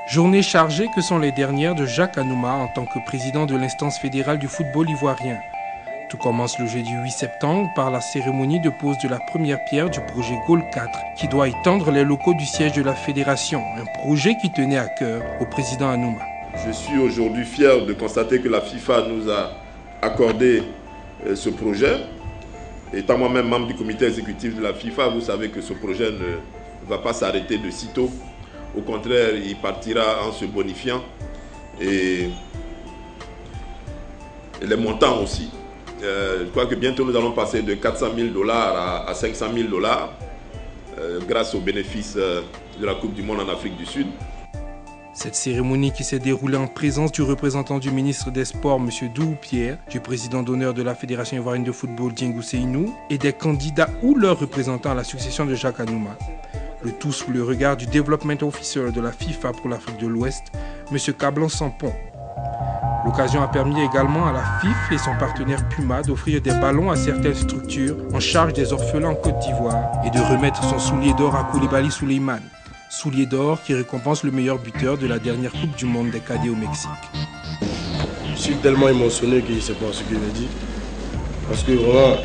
Journée chargée que sont les dernières de Jacques Anouma en tant que président de l'instance fédérale du football ivoirien. Tout commence le jeudi 8 septembre par la cérémonie de pose de la première pierre du projet Goal 4 qui doit étendre les locaux du siège de la fédération, un projet qui tenait à cœur au président Anouma. Je suis aujourd'hui fier de constater que la FIFA nous a accordé ce projet. Étant moi-même membre du comité exécutif de la FIFA, vous savez que ce projet ne va pas s'arrêter de sitôt. Au contraire, il partira en se bonifiant et les montants aussi. Je crois que bientôt nous allons passer de 400 000 $ à 500 000 $ grâce aux bénéfices de la Coupe du Monde en Afrique du Sud. Cette cérémonie qui s'est déroulée en présence du représentant du ministre des Sports, M. Doudou Pierre, du président d'honneur de la Fédération ivoirienne de football, Djengou Seynou, et des candidats ou leurs représentants à la succession de Jacques Anouma. Le tout sous le regard du Development Officer de la FIFA pour l'Afrique de l'Ouest, M. Kablan Sampon. L'occasion a permis également à la FIF et son partenaire Puma d'offrir des ballons à certaines structures en charge des orphelins en Côte d'Ivoire et de remettre son soulier d'or à Koulibaly Souleymane. Soulier d'or qui récompense le meilleur buteur de la dernière Coupe du Monde des cadets au Mexique. Je suis tellement émotionné que je ne sais pas ce qu'il me dit. Parce que vraiment,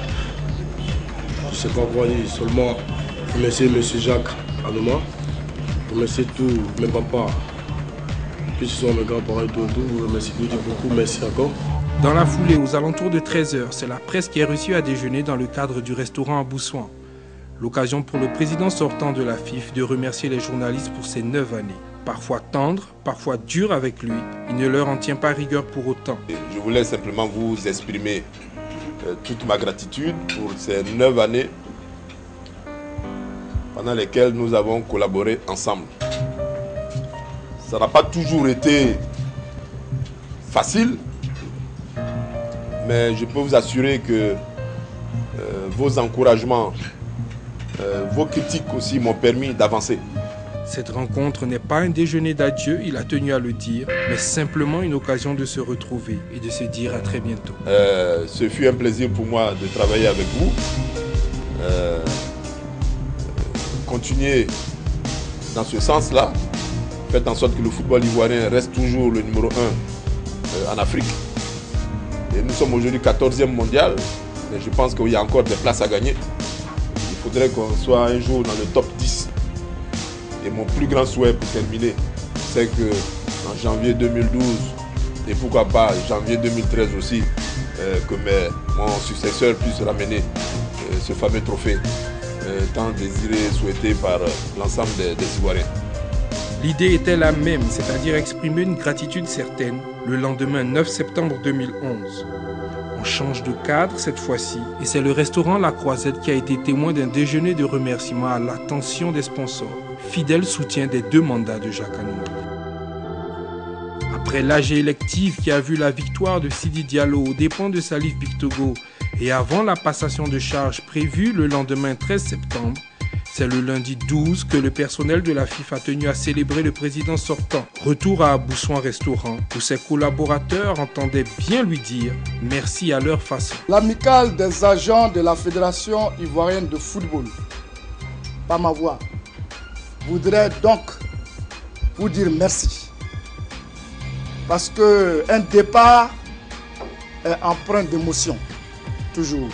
je ne sais pas quoi dire. Seulement remercier M. Jacques Anouma, remercier tous mes papas, que ce soit mes grands-parents et tout, remercier beaucoup, merci encore. Dans la foulée, aux alentours de 13h, c'est la presse qui est reçue à déjeuner dans le cadre du restaurant à Boussoin. L'occasion pour le président sortant de la FIF de remercier les journalistes pour ces 9 années. Parfois tendre, parfois dur avec lui, il ne leur en tient pas rigueur pour autant. Je voulais simplement vous exprimer toute ma gratitude pour ces 9 années pendant lesquelles nous avons collaboré ensemble. Ça n'a pas toujours été facile, mais je peux vous assurer que vos encouragements, vos critiques aussi m'ont permis d'avancer. Cette rencontre n'est pas un déjeuner d'adieu, il a tenu à le dire, mais simplement une occasion de se retrouver et de se dire à très bientôt. Ce fut un plaisir pour moi de travailler avec vous. Continuez dans ce sens-là. Faites en sorte que le football ivoirien reste toujours le numéro 1 en Afrique. Et nous sommes aujourd'hui 14e mondial, mais je pense qu'il y a encore des places à gagner. Il faudrait qu'on soit un jour dans le top 10. Et mon plus grand souhait pour terminer, c'est qu'en janvier 2012, et pourquoi pas janvier 2013 aussi, que mon successeur puisse ramener ce fameux trophée tant désiré et souhaité par l'ensemble des Ivoiriens. L'idée était la même, c'est-à-dire exprimer une gratitude certaine le lendemain 9 septembre 2011. On change de cadre cette fois-ci et c'est le restaurant La Croisette qui a été témoin d'un déjeuner de remerciements à l'attention des sponsors, fidèle soutien des 2 mandats de Jacques Anouma. Après l'AG élective qui a vu la victoire de Sidi Diallo aux dépens de Salif Bictogo et avant la passation de charges prévue le lendemain 13 septembre, c'est le lundi 12 que le personnel de la FIFA a tenu à célébrer le président sortant. Retour à Boussoin Restaurant, où ses collaborateurs entendaient bien lui dire merci à leur façon. L'amicale des agents de la Fédération ivoirienne de football, par ma voix, voudrait donc vous dire merci. Parce qu'un départ est empreint d'émotion, toujours.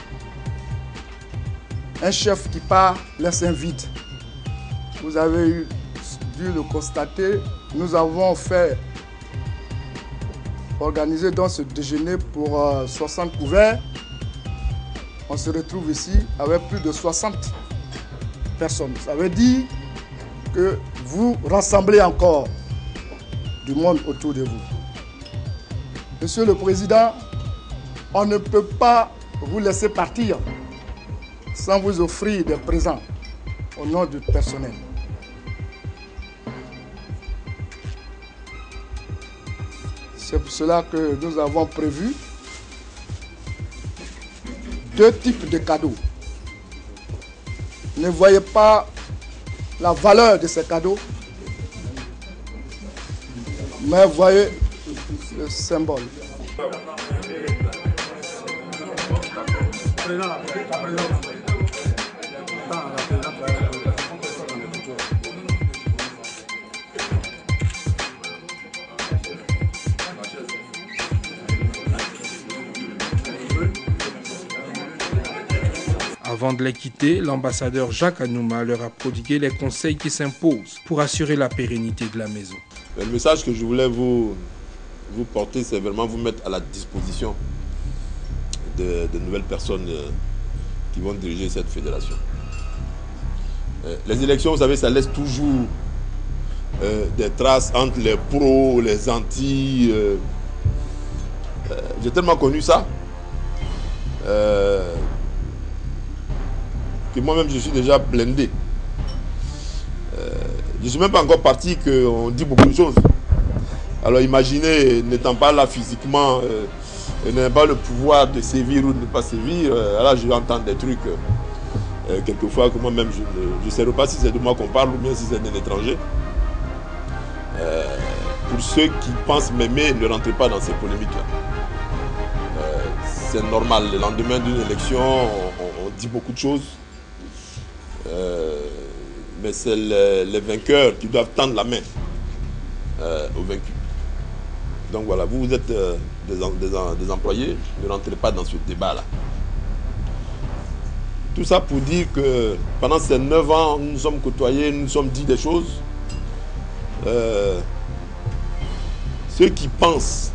Un chef qui part laisse un vide. Vous avez dû le constater. Nous avons organisé dans ce déjeuner pour 60 couverts. On se retrouve ici avec plus de 60 personnes. Ça veut dire que vous rassemblez encore du monde autour de vous. Monsieur le Président, on ne peut pas vous laisser partir sans vous offrir des présents au nom du personnel. C'est pour cela que nous avons prévu 2 types de cadeaux. Ne voyez pas la valeur de ces cadeaux, mais voyez le symbole. Avant de les quitter, l'ambassadeur Jacques Anouma leur a prodigué les conseils qui s'imposent pour assurer la pérennité de la maison. Le message que je voulais vous porter, c'est vraiment vous mettre à la disposition de nouvelles personnes qui vont diriger cette fédération. Les élections, vous savez, ça laisse toujours des traces entre les pros, les anti. J'ai tellement connu ça que moi-même je suis déjà blindé. Je ne suis même pas encore parti qu'on dit beaucoup de choses. Alors imaginez, n'étant pas là physiquement, n'ayant pas le pouvoir de sévir ou de ne pas sévir, là je vais entendre des trucs quelquefois que moi-même je ne sais pas si c'est de moi qu'on parle ou bien si c'est d'un étranger. Pour ceux qui pensent m'aimer, ne rentrez pas dans ces polémiques-là. C'est normal, le lendemain d'une élection, on dit beaucoup de choses. Mais c'est les vainqueurs qui doivent tendre la main aux vaincus. Donc voilà, vous êtes des employés, ne rentrez pas dans ce débat-là. Tout ça pour dire que pendant ces 9 ans, nous nous sommes côtoyés, nous nous sommes dit des choses. Ceux qui pensent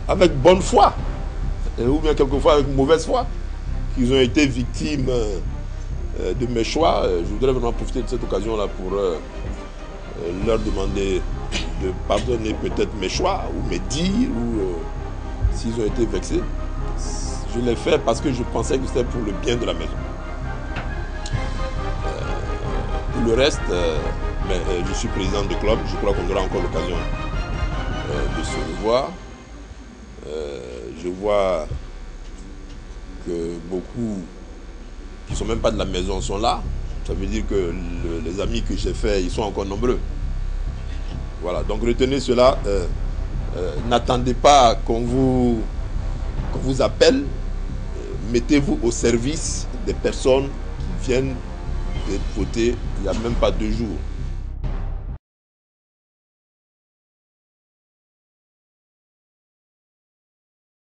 avec bonne foi, ou bien quelquefois avec mauvaise foi, qu'ils ont été victimes de mes choix, je voudrais vraiment profiter de cette occasion-là pour leur demander de pardonner peut-être mes choix, ou mes dires, ou s'ils ont été vexés. Je l'ai fait parce que je pensais que c'était pour le bien de la maison. Pour le reste, je suis président de club, je crois qu'on aura encore l'occasion de se revoir. Je vois que beaucoup qui ne sont même pas de la maison sont là. Ça veut dire que les amis que j'ai faits, ils sont encore nombreux. Voilà, donc retenez cela. N'attendez pas qu'on vous appelle. Mettez-vous au service des personnes qui viennent d'être votées il n'y a même pas 2 jours.